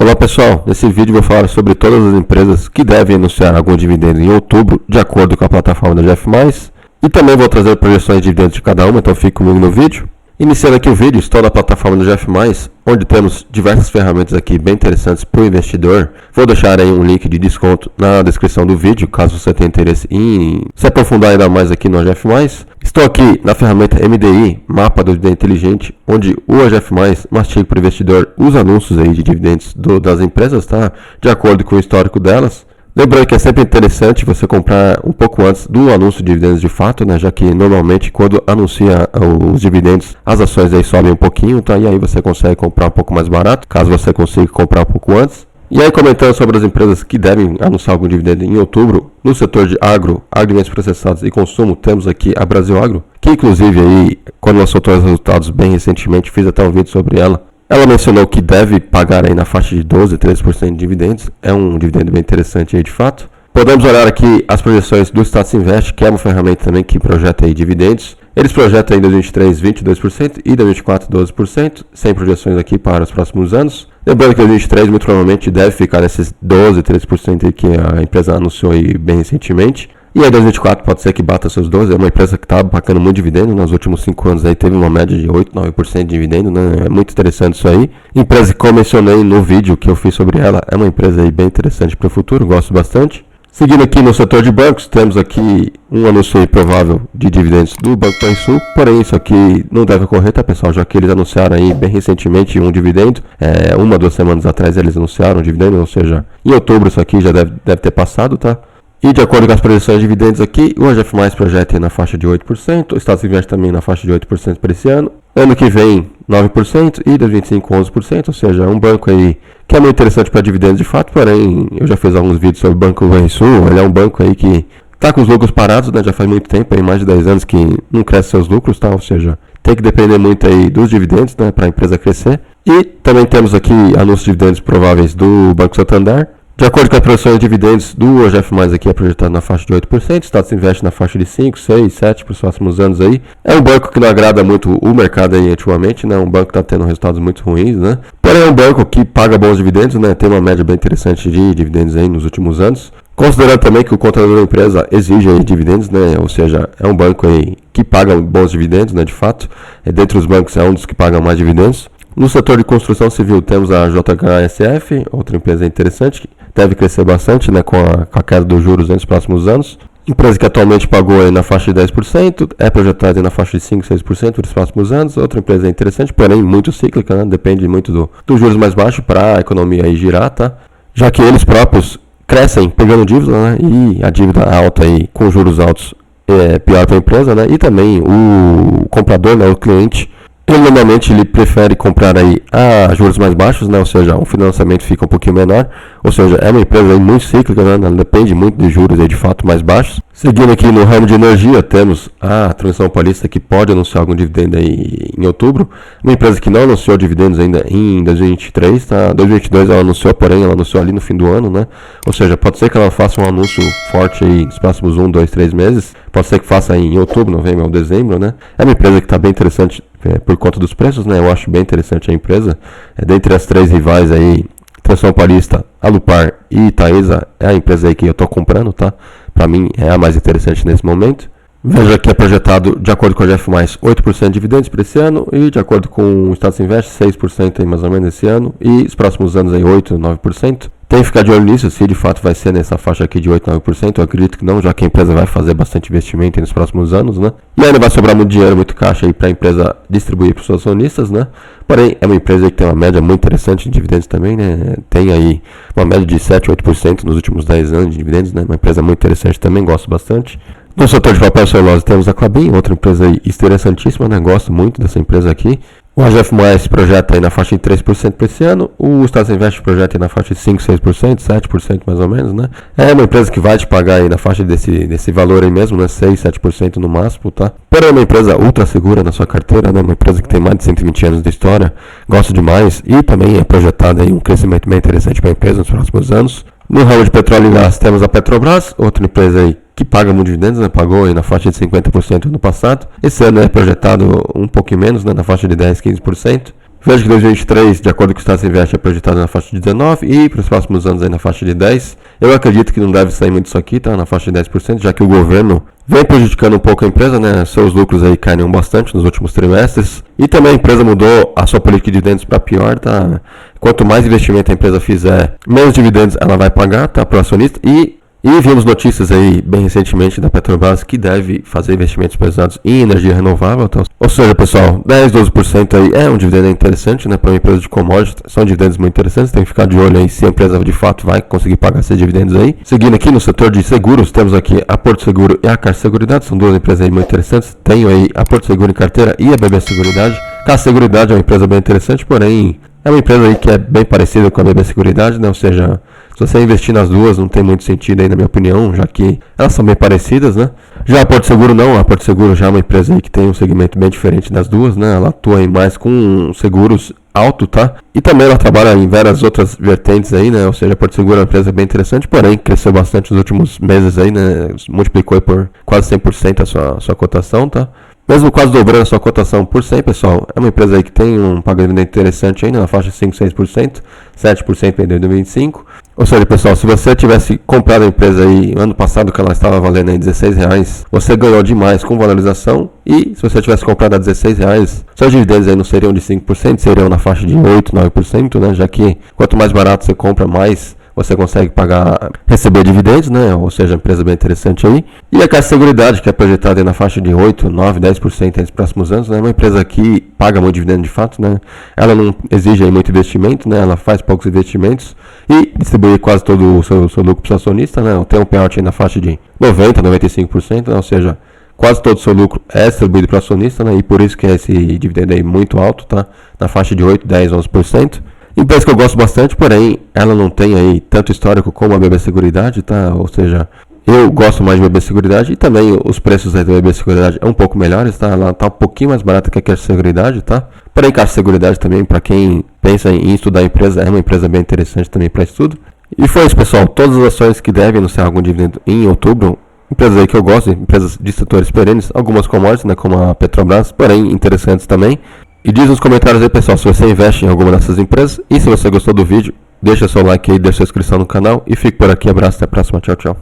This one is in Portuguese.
Olá pessoal, nesse vídeo vou falar sobre todas as empresas que devem anunciar algum dividendo em outubro, de acordo com a plataforma da GF+, e também vou trazer projeções de dividendos de cada uma, então fique comigo no vídeo. Iniciando aqui o vídeo, estou na plataforma da GF+, onde temos diversas ferramentas aqui bem interessantes para o investidor. Vou deixar aí um link de desconto na descrição do vídeo, caso você tenha interesse em se aprofundar ainda mais aqui no AGF+. Estou aqui na ferramenta MDI, Mapa do Dividendo Inteligente, onde o AGF+, mastiga para o investidor os anúncios aí de dividendos das empresas, tá? De acordo com o histórico delas. Lembrando que é sempre interessante você comprar um pouco antes do anúncio de dividendos de fato, né? Já que normalmente quando anuncia os dividendos, as ações aí sobem um pouquinho, tá? E aí você consegue comprar um pouco mais barato, caso você consiga comprar um pouco antes. E aí comentando sobre as empresas que devem anunciar algum dividendo em outubro, no setor de alimentos processados e consumo, temos aqui a Brasil Agro, que inclusive aí, quando lançou todos os resultados bem recentemente, fiz até um vídeo sobre ela. Ela mencionou que deve pagar aí na faixa de 12 a 13% de dividendos. É um dividendo bem interessante aí de fato. Podemos olhar aqui as projeções do Status Invest, que é uma ferramenta também que projeta aí dividendos. Eles projetam em 2023 22% e 2024 12%, sem projeções aqui para os próximos anos. Lembrando que 2023 muito provavelmente deve ficar nesses 12 a 13% aí que a empresa anunciou aí bem recentemente. E aí 2024 pode ser que bata seus 12%, é uma empresa que está pagando muito dividendo, nos últimos 5 anos aí teve uma média de 8, 9% de dividendo, né? É muito interessante isso aí. Empresa que eu mencionei no vídeo que eu fiz sobre ela, é uma empresa aí bem interessante para o futuro, gosto bastante. Seguindo aqui no setor de bancos, temos aqui um anúncio aí provável de dividendos do Banco Banrisul, porém isso aqui não deve ocorrer, tá pessoal, já que eles anunciaram aí bem recentemente um dividendo, 1 a 2 semanas atrás eles anunciaram um dividendo, ou seja, em outubro isso aqui já deve ter passado, tá? E de acordo com as projeções de dividendos aqui, o AGF+, projeta na faixa de 8%, o Status Invest também na faixa de 8% para esse ano. Ano que vem, 9% e 2025, 11%, ou seja, é um banco aí que é muito interessante para dividendos de fato, porém, eu já fiz alguns vídeos sobre o Banco Banrisul, ele é um banco aí que está com os lucros parados, né, já faz muito tempo, aí mais de 10 anos que não cresce seus lucros, tá? Ou seja, tem que depender muito aí dos dividendos, né, para a empresa crescer. E também temos aqui anúncios de dividendos prováveis do Banco Santander. De acordo com a projeção de dividendos do AGF+, aqui é projetado na faixa de 8%, o Status Invest na faixa de 5, 6, 7 para os próximos anos aí. É um banco que não agrada muito o mercado aí ultimamente, né? Um banco que está tendo resultados muito ruins, né? Porém é um banco que paga bons dividendos, né? Tem uma média bem interessante de dividendos aí nos últimos anos. Considerando também que o contador da empresa exige aí dividendos, né? Ou seja, é um banco aí que paga bons dividendos, né? De fato, dentre os bancos é um dos que pagam mais dividendos. No setor de construção civil temos a JHSF, outra empresa interessante, que deve crescer bastante, né, com a queda dos juros nos próximos anos. Empresa que atualmente pagou aí na faixa de 10%, é projetada aí na faixa de 5, 6% nos próximos anos. Outra empresa interessante, porém muito cíclica, né, depende muito dos juros mais baixos para a economia aí girar, tá? Já que eles próprios crescem pegando dívida, né, e a dívida alta aí com juros altos é pior para a empresa, né, e também o comprador, né, o cliente, ele normalmente prefere comprar aí a juros mais baixos, né? Ou seja, o financiamento fica um pouquinho menor, ou seja, é uma empresa aí muito cíclica, né? Ela depende muito de juros aí de fato mais baixos. Seguindo aqui no ramo de energia, temos a Transmissão Paulista que pode anunciar algum dividendo aí em outubro, uma empresa que não anunciou dividendos ainda em 2023, tá? 2022 ela anunciou, porém ela anunciou ali no fim do ano, né? Ou seja, pode ser que ela faça um anúncio forte aí nos próximos 1, 2, 3 meses, pode ser que faça aí em outubro, novembro ou dezembro, né? É uma empresa que está bem interessante por conta dos preços, né? Eu acho bem interessante a empresa. Dentre as 3 rivais aí, Transmissão Paulista, Alupar e Taesa, é a empresa aí que eu estou comprando, tá? Para mim é a mais interessante nesse momento. Veja que é projetado, de acordo com a GF+, 8% de dividendos para esse ano e de acordo com o Status Invest, 6% aí mais ou menos esse ano e os próximos anos aí 8, 9%. Tem que ficar de olho nisso, se de fato vai ser nessa faixa aqui de 8, 9%, eu acredito que não, já que a empresa vai fazer bastante investimento nos próximos anos, né? E ainda vai sobrar muito dinheiro, muito caixa aí para a empresa distribuir para os seus acionistas, né? Porém, é uma empresa que tem uma média muito interessante de dividendos também, né? Tem aí uma média de 7, 8% nos últimos 10 anos de dividendos, né? Uma empresa muito interessante também, gosto bastante. No setor de papel celulose temos a Klabin, outra empresa aí interessantíssima, né? Gosto muito dessa empresa aqui. O AGF+ projeta aí na faixa de 3% para esse ano, o Status Invest projeta aí na faixa de 5, 6%, 7% mais ou menos, né? É uma empresa que vai te pagar aí na faixa desse valor aí mesmo, né? 6, 7% no máximo, tá? Porém é uma empresa ultra segura na sua carteira, né? Uma empresa que tem mais de 120 anos de história, gosto demais e também é projetada aí um crescimento bem interessante para a empresa nos próximos anos. No ramo de petróleo e gás temos a Petrobras, outra empresa aí que paga muito dividendos, né? Pagou aí na faixa de 50% no passado. Esse ano é projetado um pouquinho menos, né? Na faixa de 10, 15%. Vejo que 2023, de acordo com o Estado Invest, é projetado na faixa de 19 e para os próximos anos aí na faixa de 10. Eu acredito que não deve sair muito disso aqui, tá? Na faixa de 10%, já que o governo vem prejudicando um pouco a empresa, né? Seus lucros aí caíram bastante nos últimos trimestres. E também a empresa mudou a sua política de dividendos para pior, tá? Quanto mais investimento a empresa fizer, menos dividendos ela vai pagar, tá? Para o acionista. E vimos notícias aí bem recentemente da Petrobras que deve fazer investimentos pesados em energia renovável. Então, ou seja, pessoal, 10, 12% aí é um dividendo interessante, né, para uma empresa de commodities. São dividendos muito interessantes, tem que ficar de olho aí se a empresa de fato vai conseguir pagar esses dividendos aí. Seguindo aqui no setor de seguros, temos aqui a Porto Seguro e a Caixa Seguridade, são duas empresas aí muito interessantes. Tenho aí a Porto Seguro em carteira e a BB Seguridade. Caixa Seguridade é uma empresa bem interessante, porém é uma empresa aí que é bem parecida com a BB Seguridade, né? Ou seja, se você investir nas duas não tem muito sentido aí na minha opinião, já que elas são bem parecidas, né? Já a Porto Seguro não, a Porto Seguro já é uma empresa aí que tem um segmento bem diferente das duas, né? Ela atua aí mais com seguros alto, tá? E também ela trabalha em várias outras vertentes aí, né? Ou seja, a Porto Seguro é uma empresa bem interessante, porém cresceu bastante nos últimos meses aí, né? Multiplicou aí por quase 100% a sua cotação, tá? Mesmo quase dobrando a sua cotação por 100, pessoal, é uma empresa aí que tem um pagamento interessante ainda, na faixa de 5, 6%, 7% em 2025. Ou seja, pessoal, se você tivesse comprado a empresa aí ano passado, que ela estava valendo aí R$16, você ganhou demais com valorização. E se você tivesse comprado a R$16, seus dividendos aí não seriam de 5%, seriam na faixa de 8, 9%, né? Já que quanto mais barato você compra, mais você consegue receber dividendos, né? Ou seja, empresa bem interessante aí. E a Caixa Seguridade, que é projetada aí na faixa de 8, 9, 10% nos próximos anos, né? É uma empresa que paga muito dividendo de fato, né? Ela não exige aí muito investimento, né? Ela faz poucos investimentos e distribui quase todo o seu lucro para o acionista, né? Tem um payout aí na faixa de 90, 95%, né? Ou seja, quase todo o seu lucro é distribuído para o acionista, né? E por isso que é esse dividendo aí muito alto, tá? Na faixa de 8, 10, 11%. Empresa que eu gosto bastante, porém, ela não tem aí tanto histórico como a BB Seguridade, tá? Ou seja, eu gosto mais de BB Seguridade e também os preços aí da BB Seguridade é um pouco melhores, tá? Ela tá um pouquinho mais barata que a Caixa Seguridade, tá? Porém, Caixa Seguridade também, para quem pensa em estudar a empresa, é uma empresa bem interessante também para estudo. E foi isso, pessoal. Todas as ações que devem anunciar algum dividendo em outubro, empresas aí que eu gosto, empresas de setores perenes, algumas commodities, né, como a Petrobras, porém interessantes também. E diz nos comentários aí, pessoal, se você investe em alguma dessas empresas. E se você gostou do vídeo, deixa seu like aí, deixa sua inscrição no canal. E fique por aqui, abraço, até a próxima, tchau, tchau.